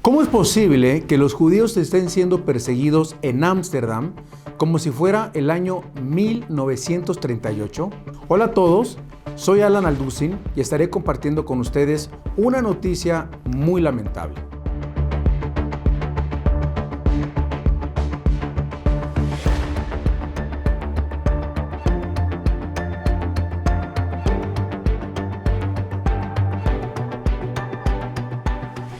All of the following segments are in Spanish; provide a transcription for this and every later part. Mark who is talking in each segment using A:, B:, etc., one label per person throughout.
A: ¿Cómo es posible que los judíos estén siendo perseguidos en Ámsterdam como si fuera el año 1938? Hola a todos, soy Alan Alducin y estaré compartiendo con ustedes una noticia muy lamentable.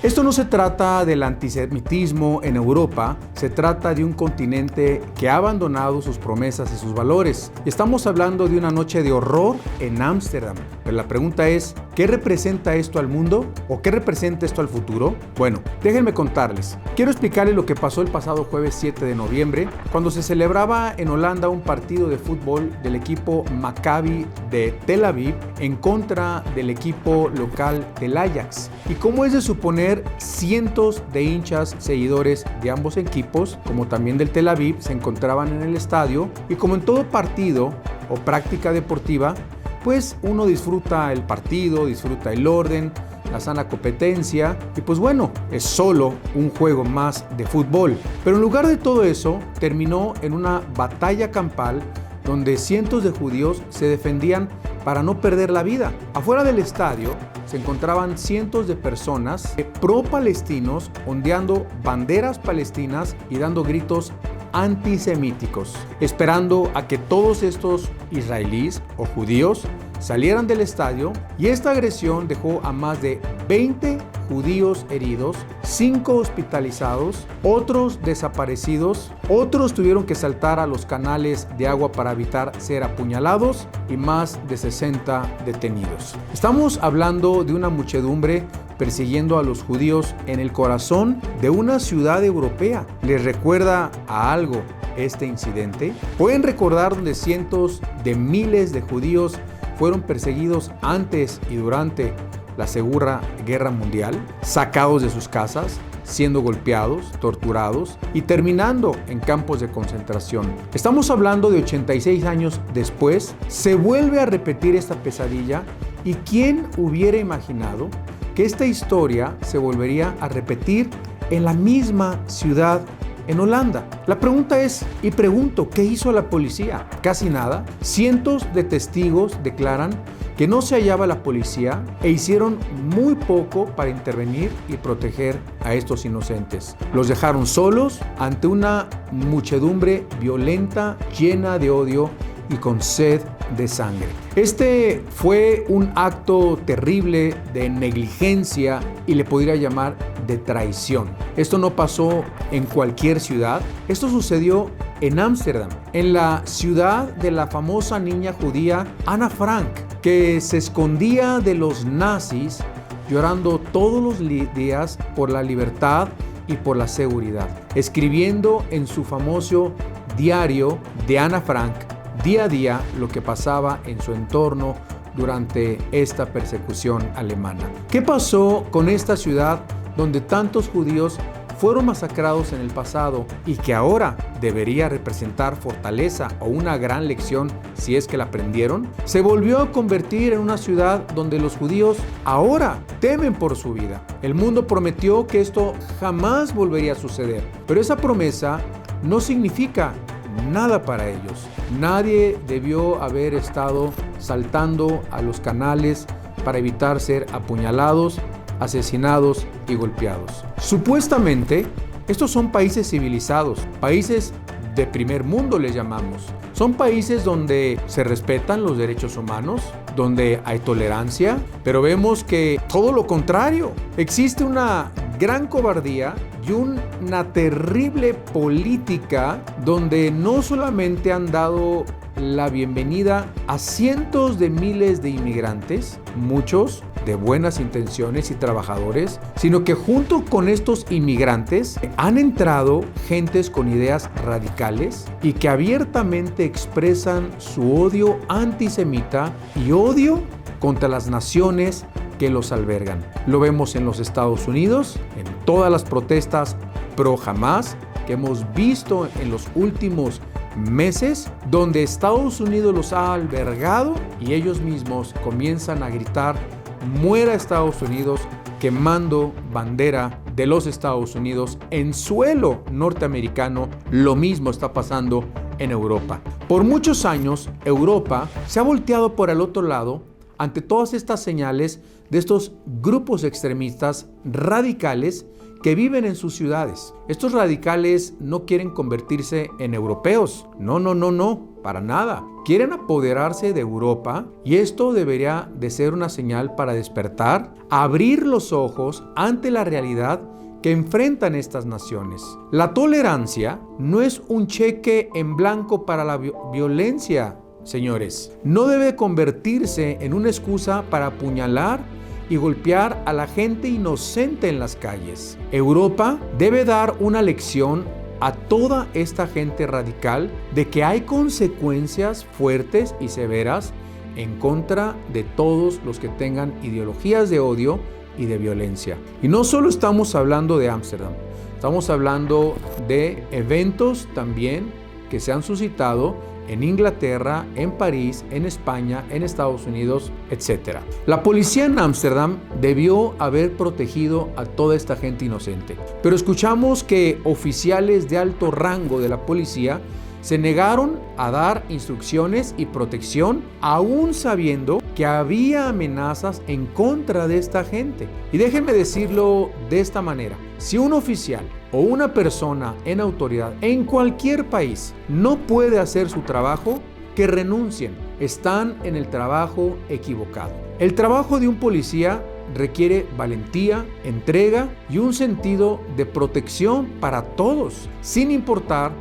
A: Esto no se trata del antisemitismo en Europa, se trata de un continente que ha abandonado sus promesas y sus valores. Estamos hablando de una noche de horror en Ámsterdam. Pero la pregunta es, ¿qué representa esto al mundo? ¿O qué representa esto al futuro? Bueno, déjenme contarles. Quiero explicarles lo que pasó el pasado jueves 7 de noviembre, cuando se celebraba en Holanda un partido de fútbol del equipo Maccabi de Tel Aviv en contra del equipo local del Ajax. Y como es de suponer, cientos de hinchas seguidores de ambos equipos, como también del Tel Aviv, se encontraban en el estadio y como en todo partido o práctica deportiva, pues uno disfruta el partido, disfruta el orden, la sana competencia y pues bueno, es solo un juego más de fútbol. Pero en lugar de todo eso, terminó en una batalla campal donde cientos de judíos se defendían para no perder la vida. Afuera del estadio se encontraban cientos de personas pro-palestinos ondeando banderas palestinas y dando gritos antisemíticos, esperando a que todos estos israelíes o judíos salieran del estadio, y esta agresión dejó a más de 20 judíos heridos, 5 hospitalizados, otros desaparecidos, otros tuvieron que saltar a los canales de agua para evitar ser apuñalados y más de 60 detenidos. Estamos hablando de una muchedumbre persiguiendo a los judíos en el corazón de una ciudad europea. ¿Les recuerda a algo este incidente? ¿Pueden recordar donde cientos de miles de judíos fueron perseguidos antes y durante la Segunda Guerra Mundial, sacados de sus casas, siendo golpeados, torturados y terminando en campos de concentración? Estamos hablando de 86 años después, se vuelve a repetir esta pesadilla, y ¿quién hubiera imaginado que esta historia se volvería a repetir en la misma ciudad en Holanda? La pregunta es, y pregunto, ¿qué hizo la policía? Casi nada. Cientos de testigos declaran que no se hallaba la policía e hicieron muy poco para intervenir y proteger a estos inocentes. Los dejaron solos ante una muchedumbre violenta, llena de odio y con sed de sangre. Este fue un acto terrible de negligencia y le podría llamar de traición. Esto no pasó en cualquier ciudad, esto sucedió en Ámsterdam, en la ciudad de la famosa niña judía Ana Frank, que se escondía de los nazis llorando todos los días por la libertad y por la seguridad, escribiendo en su famoso diario de Ana Frank día a día lo que pasaba en su entorno durante esta persecución alemana. ¿Qué pasó con esta ciudad donde tantos judíos fueron masacrados en el pasado y que ahora debería representar fortaleza o una gran lección si es que la aprendieron? Se volvió a convertir en una ciudad donde los judíos ahora temen por su vida. El mundo prometió que esto jamás volvería a suceder, pero esa promesa no significa nada para ellos. Nadie debió haber estado saltando a los canales para evitar ser apuñalados, asesinados y golpeados. Supuestamente, estos son países civilizados, países de primer mundo les llamamos. Son países donde se respetan los derechos humanos, donde hay tolerancia, pero vemos que todo lo contrario. Existe una gran cobardía y una terrible política donde no solamente han dado la bienvenida a cientos de miles de inmigrantes, muchos de buenas intenciones y trabajadores, sino que junto con estos inmigrantes han entrado gentes con ideas radicales y que abiertamente expresan su odio antisemita y odio contra las naciones que los albergan. Lo vemos en los Estados Unidos, en todas las protestas pro Hamas que hemos visto en los últimos meses, donde Estados Unidos los ha albergado y ellos mismos comienzan a gritar: muera Estados Unidos, quemando bandera de los Estados Unidos en suelo norteamericano. Lo mismo está pasando en Europa. Por muchos años, Europa se ha volteado por el otro lado ante todas estas señales de estos grupos extremistas radicales que viven en sus ciudades. Estos radicales no quieren convertirse en europeos. No, para nada. Quieren apoderarse de Europa y esto debería de ser una señal para despertar, abrir los ojos ante la realidad que enfrentan estas naciones. La tolerancia no es un cheque en blanco para la violencia, señores. No debe convertirse en una excusa para apuñalar y golpear a la gente inocente en las calles. Europa debe dar una lección a toda esta gente radical de que hay consecuencias fuertes y severas en contra de todos los que tengan ideologías de odio y de violencia. Y no solo estamos hablando de Ámsterdam, estamos hablando de eventos también que se han suscitado en Inglaterra, en París, en España, en Estados Unidos, etc. La policía en Ámsterdam debió haber protegido a toda esta gente inocente, pero escuchamos que oficiales de alto rango de la policía se negaron a dar instrucciones y protección, aún sabiendo que había amenazas en contra de esta gente. Y déjenme decirlo de esta manera: si un oficial o una persona en autoridad en cualquier país no puede hacer su trabajo, que renuncien. Están en el trabajo equivocado. El trabajo de un policía requiere valentía, entrega y un sentido de protección para todos, sin importar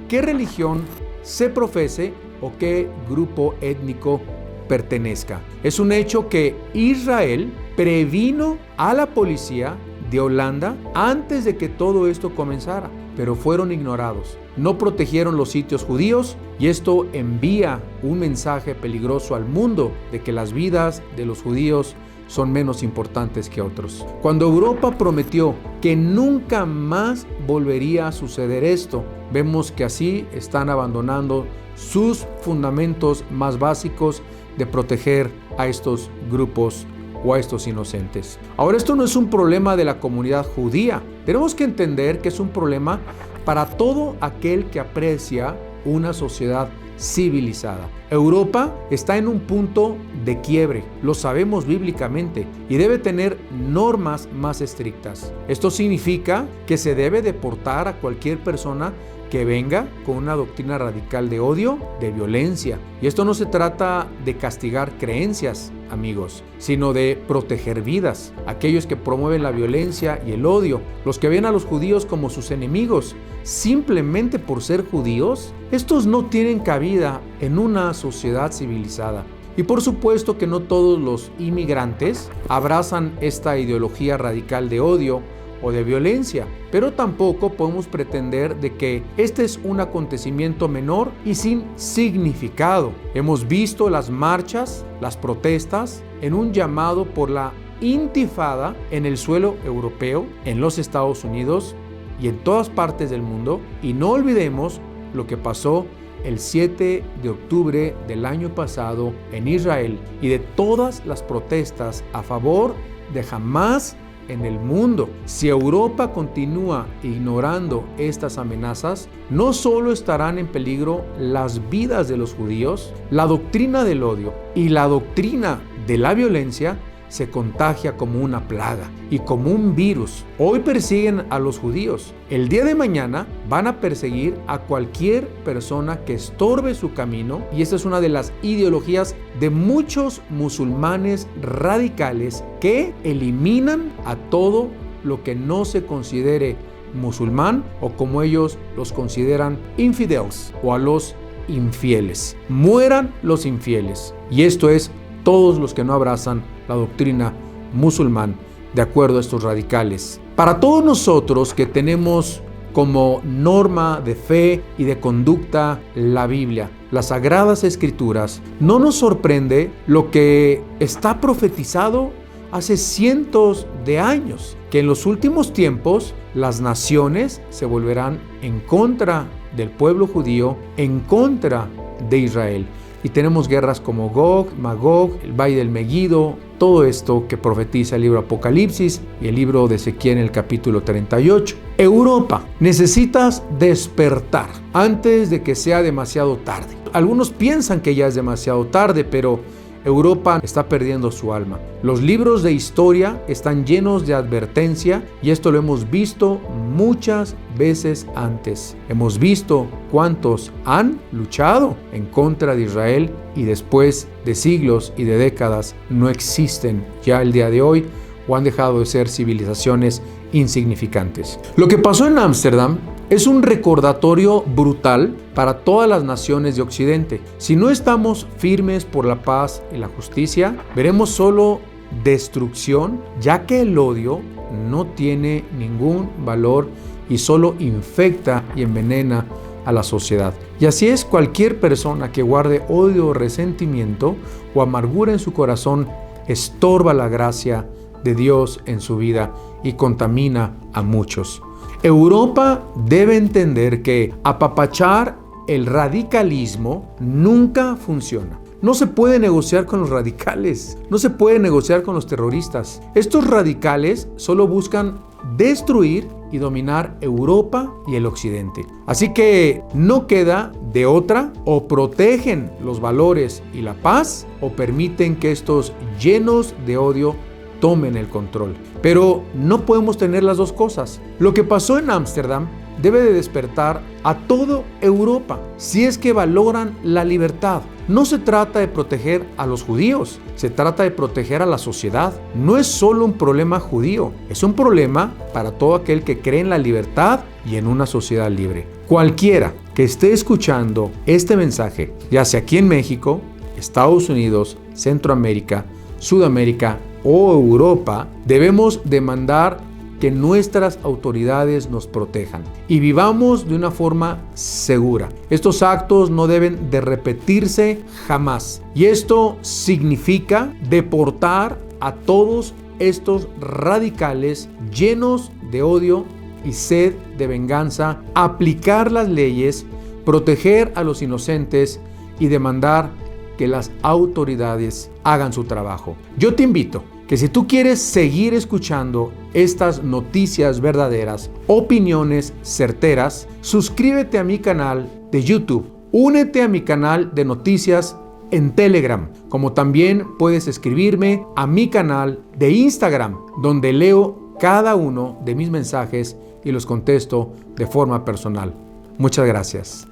A: qué religión se profese o qué grupo étnico pertenezca. Es un hecho que Israel previno a la policía de Holanda antes de que todo esto comenzara, pero fueron ignorados. No protegieron los sitios judíos y esto envía un mensaje peligroso al mundo de que las vidas de los judíos son menos importantes que otros. Cuando Europa prometió que nunca más volvería a suceder esto, vemos que así están abandonando sus fundamentos más básicos de proteger a estos grupos o a estos inocentes. Ahora, esto no es un problema de la comunidad judía. Tenemos que entender que es un problema para todo aquel que aprecia una sociedad civilizada. Europa está en un punto de quiebre, lo sabemos bíblicamente, y debe tener normas más estrictas. Esto significa que se debe deportar a cualquier persona que venga con una doctrina radical de odio, de violencia. Y esto no se trata de castigar creencias, amigos, sino de proteger vidas. Aquellos que promueven la violencia y el odio, los que ven a los judíos como sus enemigos, simplemente por ser judíos, estos no tienen cabida en una sociedad civilizada. Y por supuesto que no todos los inmigrantes abrazan esta ideología radical de odio o de violencia, pero tampoco podemos pretender de que este es un acontecimiento menor y sin significado. Hemos visto las marchas, las protestas en un llamado por la intifada en el suelo europeo, en los Estados Unidos y en todas partes del mundo, y no olvidemos lo que pasó el 7 de octubre del año pasado en Israel y de todas las protestas a favor de Hamás en el mundo. Si Europa continúa ignorando estas amenazas, no solo estarán en peligro las vidas de los judíos, la doctrina del odio y la doctrina de la violencia se contagia como una plaga y como un virus. Hoy persiguen a los judíos. El día de mañana van a perseguir a cualquier persona que estorbe su camino, y esta es una de las ideologías de muchos musulmanes radicales que eliminan a todo lo que no se considere musulmán, o como ellos los consideran, infidels, o a los infieles. Mueran los infieles. Y esto es todos los que no abrazan la doctrina musulmán, de acuerdo a estos radicales. Para todos nosotros que tenemos como norma de fe y de conducta la Biblia, las Sagradas Escrituras, no nos sorprende lo que está profetizado hace cientos de años, que en los últimos tiempos las naciones se volverán en contra del pueblo judío, en contra de Israel. y tenemos guerras como Gog, Magog, el Valle del Megiddo, todo esto que profetiza el libro Apocalipsis y el libro de Ezequiel en el capítulo 38. Europa, necesitas despertar antes de que sea demasiado tarde. Algunos piensan que ya es demasiado tarde, pero Europa está perdiendo su alma. Los libros de historia están llenos de advertencia y esto lo hemos visto muchas veces antes. Hemos visto cuántos han luchado en contra de Israel y después de siglos y de décadas no existen ya el día de hoy o han dejado de ser civilizaciones insignificantes. Lo que pasó en Ámsterdam es un recordatorio brutal para todas las naciones de Occidente. Si no estamos firmes por la paz y la justicia, veremos solo destrucción, ya que el odio no tiene ningún valor y solo infecta y envenena a la sociedad. Y así es, cualquier persona que guarde odio o resentimiento o amargura en su corazón estorba la gracia de Dios en su vida y contamina a muchos. Europa debe entender que apapachar el radicalismo nunca funciona. No se puede negociar con los radicales, no se puede negociar con los terroristas. Estos radicales solo buscan destruir y dominar Europa y el Occidente. Así que no queda de otra: o protegen los valores y la paz o permiten que estos llenos de odio tomen el control. Pero no podemos tener las dos cosas. Lo que pasó en Ámsterdam debe de despertar a toda Europa si es que valoran la libertad. No se trata de proteger a los judíos, se trata de proteger a la sociedad. No es solo un problema judío, es un problema para todo aquel que cree en la libertad y en una sociedad libre. Cualquiera que esté escuchando este mensaje, ya sea aquí en México, Estados Unidos, Centroamérica, Sudamérica o Europa, debemos demandar que nuestras autoridades nos protejan y vivamos de una forma segura. Estos actos no deben de repetirse jamás. Y esto significa deportar a todos estos radicales llenos de odio y sed de venganza, aplicar las leyes, proteger a los inocentes y demandar que las autoridades hagan su trabajo. Yo te invito que si tú quieres seguir escuchando estas noticias verdaderas, opiniones certeras, suscríbete a mi canal de YouTube, únete a mi canal de noticias en Telegram, como también puedes escribirme a mi canal de Instagram, donde leo cada uno de mis mensajes y los contesto de forma personal. Muchas gracias.